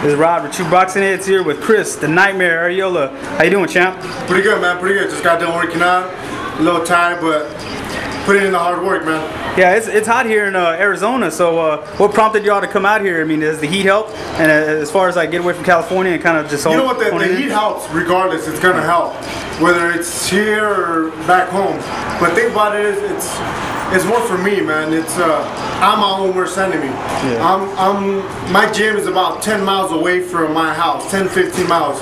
This is Rod with TRU Boxing Headz here with Chris, the Nightmare Arreola. How you doing, champ? Pretty good, man. Pretty good. Just got done working out. A little tired, but putting in the hard work, man. Yeah, it's hot here in Arizona. So what prompted y'all to come out here? I mean, does the heat help? And as far as like get away from California and kind of just you know what, the heat helps regardless. It's gonna help whether it's here or back home. But think about it is it's more for me, man. It's I'm my own worst enemy. Yeah. My gym is about 10 miles away from my house, 10-15 miles.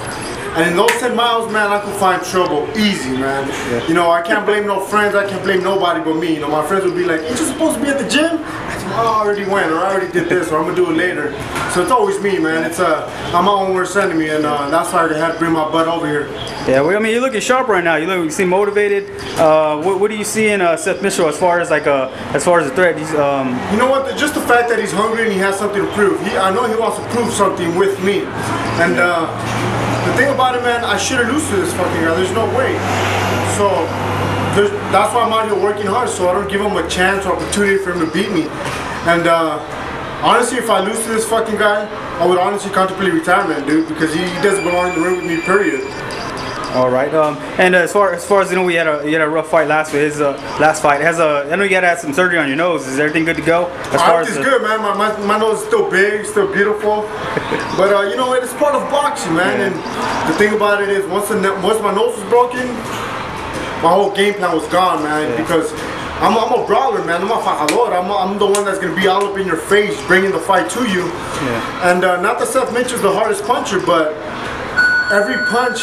And in those 10 miles, man, I could find trouble easy, man. Yeah. You know, I can't blame no friends, I can't blame nobody but me. You know, my friends would be like, ain't you supposed to be at the gym? I said, oh, I already went, or I already did this, or I'm gonna do it later. So it's always me, man. It's I'm my own worst enemy, and that's why I had to bring my butt over here. Yeah, well, I mean, you're looking sharp right now. You seem motivated. What do you see in Seth Mitchell as far as like as far as the threat? He's, you know what? Just the fact that he's hungry and he has something to prove. I know he wants to prove something with me, and. The thing about it, man, I shouldn't lose to this fucking guy. There's no way. So that's why I'm out here working hard, so I don't give him a chance or opportunity for him to beat me. And honestly, if I lose to this fucking guy, I would honestly contemplate retirement, dude, because he doesn't belong in the ring with me, period. All right. And as far as you know, you had a rough fight last week. His last fight I know you had some surgery on your nose. Is everything good to go? It's good, man. My nose is still big, still beautiful. But you know, it's part of boxing, man. Yeah. And the thing about it is, once my nose was broken, my whole game plan was gone, man. Yeah. Because I'm a brawler, man. I'm a fajador. I'm the one that's gonna be all up in your face, bringing the fight to you. Yeah. And not that Seth Mitchell's the hardest puncher, but every punch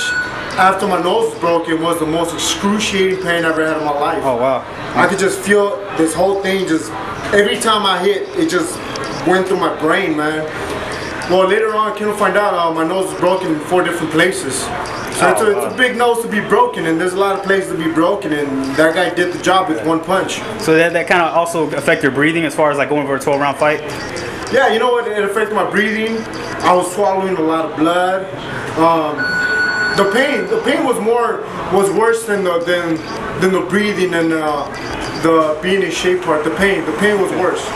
after my nose was broken was the most excruciating pain I ever had in my life. Oh, wow. I could just feel this whole thing just, every time I hit, it just went through my brain, man. Well, later on, I came to find out my nose was broken in 4 different places. So it's a big nose to be broken, and there's a lot of places to be broken, and that guy did the job with 1 punch. So that kind of also affect your breathing as far as like going for a 12-round fight? Yeah, you know what, it affected my breathing. I was swallowing a lot of blood. The pain was worse than the breathing and the being in shape part. The pain was worse.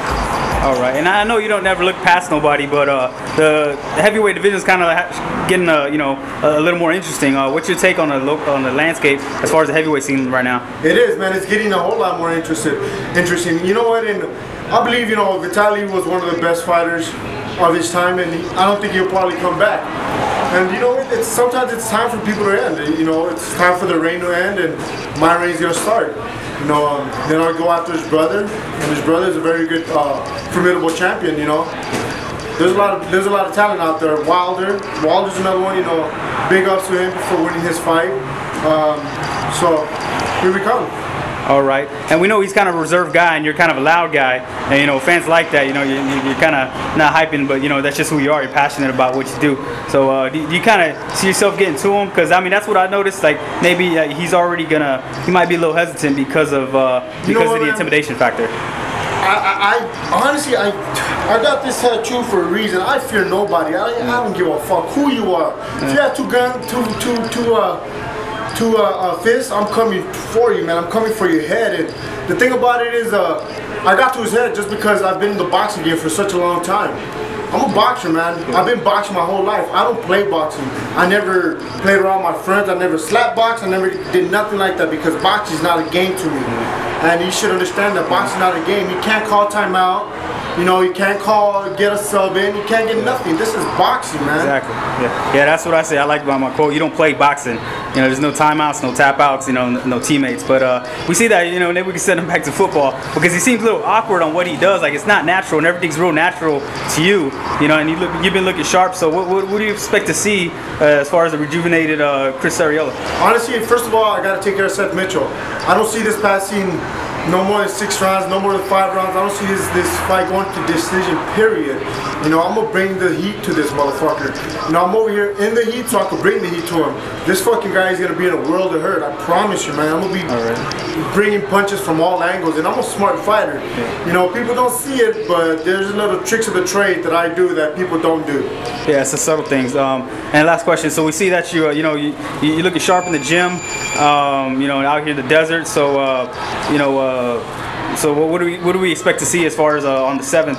All right, and I know you don't never look past nobody, but the heavyweight division is kind of getting a little more interesting. What's your take on the landscape as far as the heavyweight scene right now? It is, man. It's getting a whole lot more interesting. You know what? And I believe Vitaly was one of the best fighters of his time, and I don't think he'll probably come back. And you know, sometimes it's time for people to end. You know, it's time for the reign to end, and my reign's gonna start. You know, then I'll go after his brother, and his brother is a very good, formidable champion. You know, there's a lot of talent out there. Wilder's another one. You know, big ups to him for winning his fight. So here we come. All right, and we know he's kind of a reserved guy, and you're kind of a loud guy, and fans like that. You're kind of not hyping, but that's just who you are. You're passionate about what you do. So do you kind of see yourself getting to him? Because I mean, that's what I noticed. Like maybe he might be a little hesitant because of the intimidation factor. I honestly got this tattoo for a reason. I fear nobody. I don't give a fuck who you are. If you have 2 guns, fists, I'm coming for you, man. I'm coming for your head. And the thing about it is, I got to his head just because I've been in the boxing game for such a long time. I'm a boxer, man. I've been boxing my whole life. I don't play boxing. I never played around my friends. I never slap boxed. I never did nothing like that because boxing is not a game to me. And you should understand that boxing is not a game. You can't call timeout. You can't get a sub in. You can't get nothing. This is boxing, man. Exactly. Yeah, that's what I say. I like about my quote. You don't play boxing. There's no timeouts, no tap outs, no teammates. But we see that, maybe we can send him back to football because he seems a little awkward on what he does. Like it's not natural, and everything's real natural to you. And you've been looking sharp. So what do you expect to see as far as the rejuvenated Chris Arreola? Honestly, first of all, I got to take care of Seth Mitchell. I don't see this passing no more than 6 rounds, no more than 5 rounds. I don't see this fight going to decision, period. I'm going to bring the heat to this motherfucker. I'm over here in the heat so I can bring the heat to him. This fucking guy is going to be in a world of hurt. I promise you, man. I'm going to be bringing punches from all angles, and I'm a smart fighter. Yeah. People don't see it, but there's little tricks of the trade that I do that people don't do. Yeah, it's the subtle things. And last question. So we see that you're looking sharp in the gym, out here in the desert. So, So what do we expect to see as far as on the 7th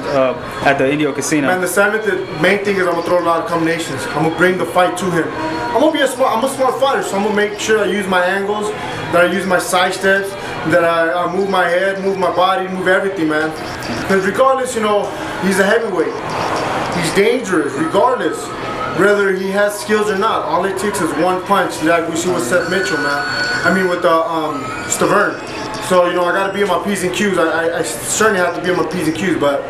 at the Indio Casino? Man, the 7th, the main thing is I'm gonna throw a lot of combinations. I'm gonna bring the fight to him. I'm a smart fighter, so I'm gonna make sure I use my angles, that I use my side steps, that I move my head, move my body, move everything, man. Because regardless, you know, he's a heavyweight. He's dangerous, regardless. Whether he has skills or not, all it takes is one punch, like we see with Seth Mitchell, man. I mean, with Stavern. So, you know, I got to be on my P's and Q's. I certainly have to be on my P's and Q's, but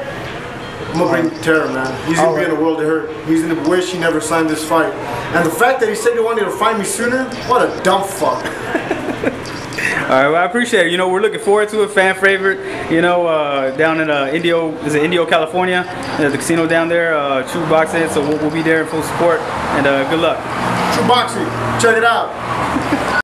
I'm going to bring terror, man. He's going to be in the world of hurt. He's going to wish he never signed this fight. And the fact that he said he wanted to fight me sooner, what a dumb fuck. All right, well, I appreciate it. You know, we're looking forward to it. Fan favorite, you know, down in Indio, California, the casino down there, TRU Boxing Headz. So we'll be there in full support, and good luck. TRU Boxing, check it out.